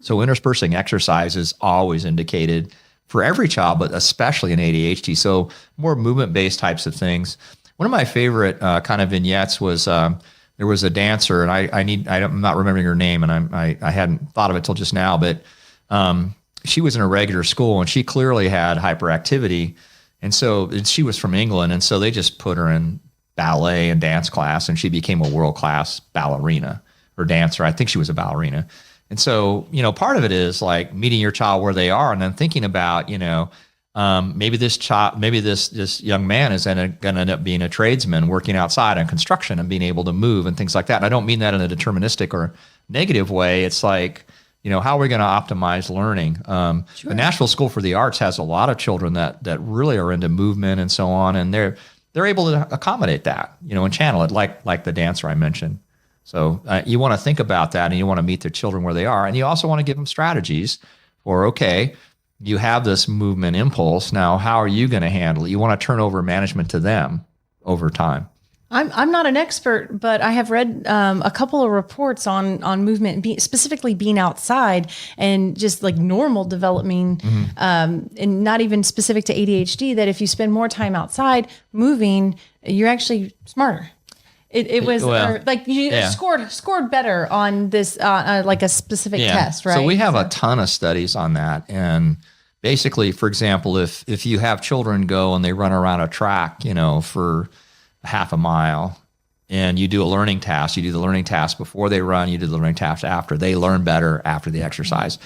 So interspersing exercise is always indicated for every child, but especially in ADHD. So more movement-based types of things. One of my favorite kind of vignettes was there was a dancer, and I'm not remembering her name, and I hadn't thought of it till just now, but she was in a regular school, and she clearly had hyperactivity, and she was from England, and so they just put her in ballet and dance class, and she became a world-class ballerina or dancer. I think she was a ballerina. And so, part of it is like meeting your child where they are and then thinking about, maybe this young man is going to end up being a tradesman working outside on construction and being able to move and things like that. And I don't mean that in a deterministic or negative way. It's like, how are we going to optimize learning? Sure. The Nashville School for the Arts has a lot of children that really are into movement and so on. And they're able to accommodate that, and channel it like the dancer I mentioned. So you want to think about that, and you want to meet the children where they are. And you also want to give them strategies for, okay, you have this movement impulse. Now, how are you going to handle it? You want to turn over management to them over time. I'm not an expert, but I have read a couple of reports on movement, specifically being outside and just like normal developing, and not even specific to ADHD, that if you spend more time outside moving, you're actually smarter. It was like you scored better on this like a specific test, right? So we have a ton of studies on that, and basically, for example, if you have children go and they run around a track, for half a mile, and you do a learning task, you do the learning task before they run, you do the learning task after. They learn better after the exercise.